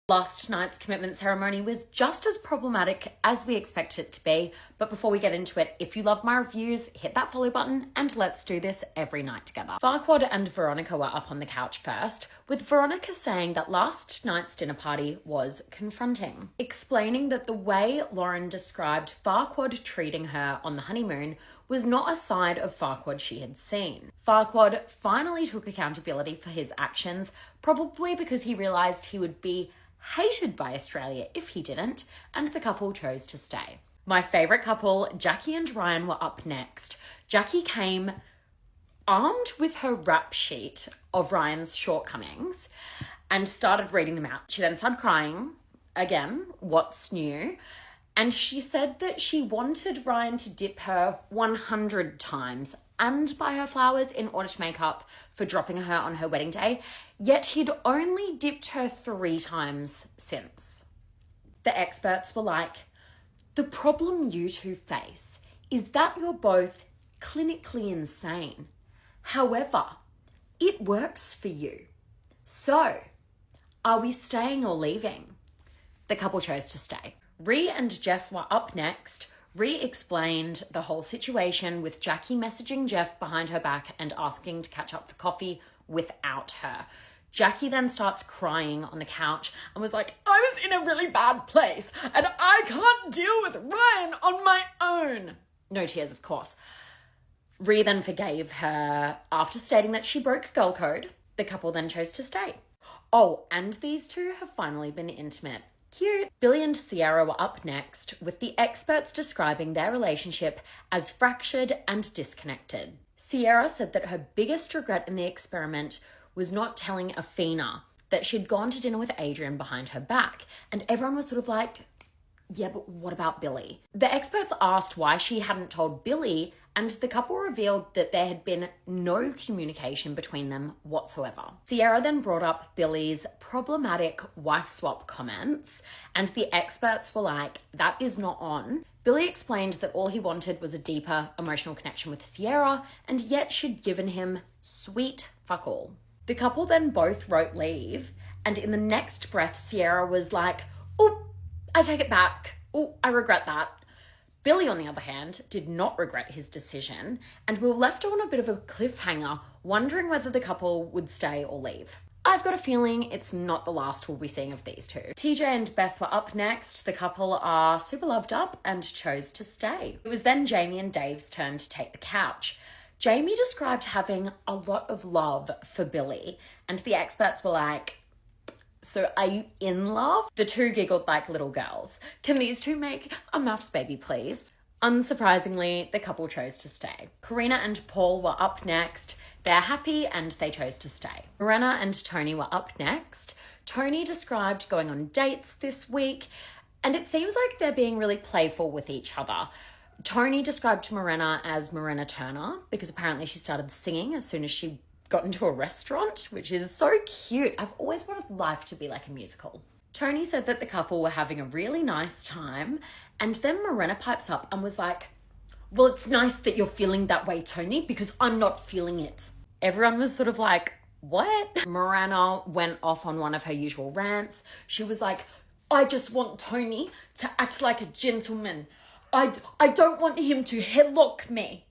Last night's commitment ceremony was just as problematic as we expected it to be, but before we get into it, if you love my reviews, hit that follow button and let's do this every night together. Farquaad and Veronica were up on the couch first, with Veronica saying that last night's dinner party was confronting, explaining that the way Lauren described Farquaad treating her on the honeymoon was not a side of Farquaad she had seen. Farquaad finally took accountability for his actions, probably because he realised he would be hated by Australia if he didn't, and the couple chose to stay. My favourite couple, Jackie and Ryan, were up next. Jackie came armed with her rap sheet of Ryan's shortcomings and started reading them out. She then started crying. Again, what's new? And she said that she wanted Ryan to dip her 100 times and buy her flowers in order to make up for dropping her on her wedding day, yet he'd only dipped her 3 times since. The experts were like, the problem you two face is that you're both clinically insane. However, it works for you. So, are we staying or leaving? The couple chose to stay. Ree and Jeff were up next. Ree explained the whole situation with Jackie messaging Jeff behind her back and asking to catch up for coffee without her. Jackie then starts crying on the couch and was like, I was in a really bad place and I can't deal with Ryan on my own. No tears, of course. Ree then forgave her after stating that she broke girl code. The couple then chose to stay. Oh, and these two have finally been intimate. Cute. Billy and Sierra were up next, with the experts describing their relationship as fractured and disconnected. Sierra said that her biggest regret in the experiment was not telling Afina that she'd gone to dinner with Adrian behind her back, and everyone was sort of like, yeah, but what about Billy? The experts asked why she hadn't told Billy, and the couple revealed that there had been no communication between them whatsoever. Sierra then brought up Billy's problematic wife swap comments, and the experts were like, that is not on. Billy explained that all he wanted was a deeper emotional connection with Sierra, and yet she'd given him sweet fuck all. The couple then both wrote leave, and in the next breath, Sierra was like, oh, I take it back. Oh, I regret that. Billy, on the other hand, did not regret his decision, and we were left on a bit of a cliffhanger, wondering whether the couple would stay or leave. I've got a feeling it's not the last we'll be seeing of these two. TJ and Beth were up next. The couple are super loved up and chose to stay. It was then Jamie and Dave's turn to take the couch. Jamie described having a lot of love for Billy, and the experts were like, so are you in love? The two giggled like little girls. Can these two make a maths baby, please? Unsurprisingly, the couple chose to stay. Karina and Paul were up next. They're happy and they chose to stay. Morena and Tony were up next. Tony described going on dates this week, and it seems like they're being really playful with each other. Tony described Morena as Morena Turner because apparently she started singing as soon as she got into a restaurant, which is so cute. I've always wanted life to be like a musical. Tony said that the couple were having a really nice time, and then Morena pipes up and was like, well, it's nice that you're feeling that way, Tony, because I'm not feeling it. Everyone was sort of like, what? Morena went off on one of her usual rants. She was like, I just want Tony to act like a gentleman. I don't want him to headlock me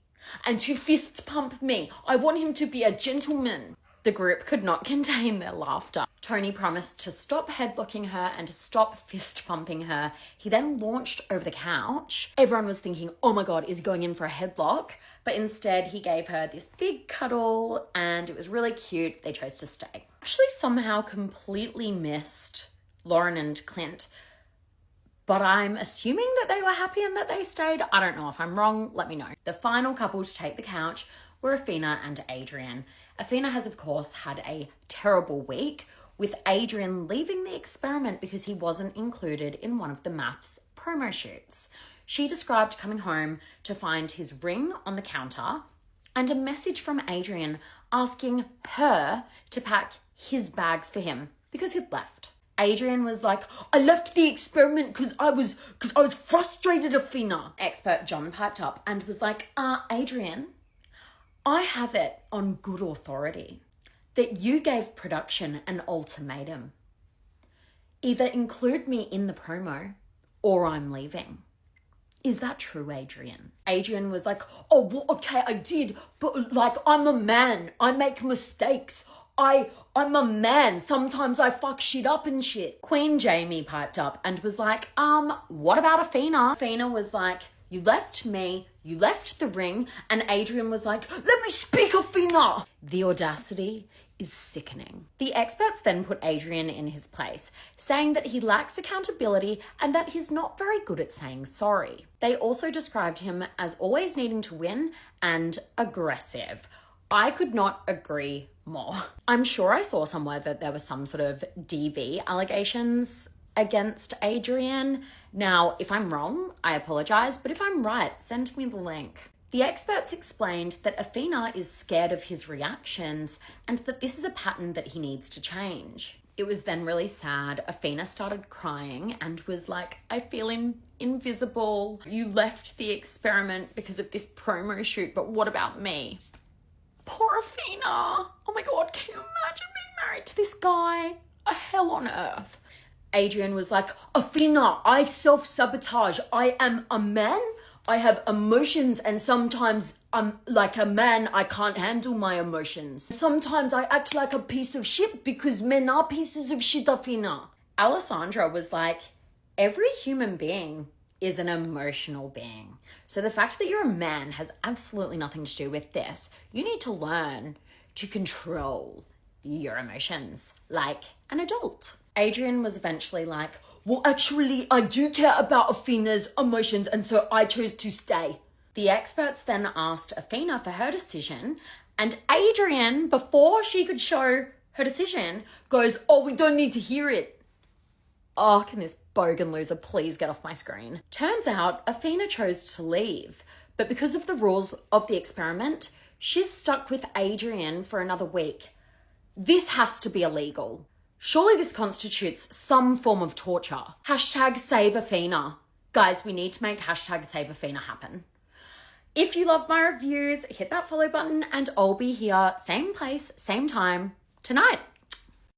and to fist pump me. I want him to be a gentleman. The group could not contain their laughter. Tony promised to stop headlocking her and to stop fist pumping her. He then launched over the couch. Everyone was thinking, oh my God, is he going in for a headlock? But instead he gave her this big cuddle and it was really cute. They chose to stay. Actually somehow completely missed Lauren and Clint, but I'm assuming that they were happy and that they stayed. I don't know. If I'm wrong, let me know. The final couple to take the couch were Afina and Adrian. Afina has, of course, had a terrible week, with Adrian leaving the experiment because he wasn't included in one of the maths promo shoots. She described coming home to find his ring on the counter and a message from Adrian asking her to pack his bags for him because he'd left. Adrian was like, I left the experiment because I was frustrated, Afina. Expert John piped up and was like, Adrian, I have it on good authority that you gave production an ultimatum. Either include me in the promo or I'm leaving. Is that true, Adrian? Adrian was like, oh, well, okay, I did, but like, I'm a man. I make mistakes. I'm a man. Sometimes I fuck shit up and shit. Queen Jamie piped up and was like, what about Athena? Athena was like, you left me, you left the ring, and Adrian was like, let me speak, Athena. The audacity is sickening. The experts then put Adrian in his place, saying that he lacks accountability and that he's not very good at saying sorry. They also described him as always needing to win and aggressive. I could not agree more. I'm sure I saw somewhere that there was some sort of DV allegations against Adrian. Now, if I'm wrong, I apologize, but if I'm right, send me the link. The experts explained that Athena is scared of his reactions and that this is a pattern that he needs to change. It was then really sad. Athena started crying and was like, I feel invisible. You left the experiment because of this promo shoot, but what about me? Poor Athena. Oh my God, can you imagine being married to this guy? A hell on earth. Adrian was like, Athena, I self-sabotage. I am a man. I have emotions, and sometimes I'm like a man, I can't handle my emotions. Sometimes I act like a piece of shit because men are pieces of shit, Athena. Alessandra was like, every human being is an emotional being. So the fact that you're a man has absolutely nothing to do with this. You need to learn to control your emotions like an adult. Adrian was eventually like, well, actually, I do care about Athena's emotions, and so I chose to stay. The experts then asked Athena for her decision, and Adrian, before she could show her decision, goes, oh, we don't need to hear it. Oh, can this bogan loser please get off my screen? Turns out Athena chose to leave, but because of the rules of the experiment, she's stuck with Adrian for another week. This has to be illegal. Surely this constitutes some form of torture. Hashtag save Athena. Guys, we need to make hashtag save Athena happen. If you love my reviews, hit that follow button and I'll be here, same place, same time, tonight.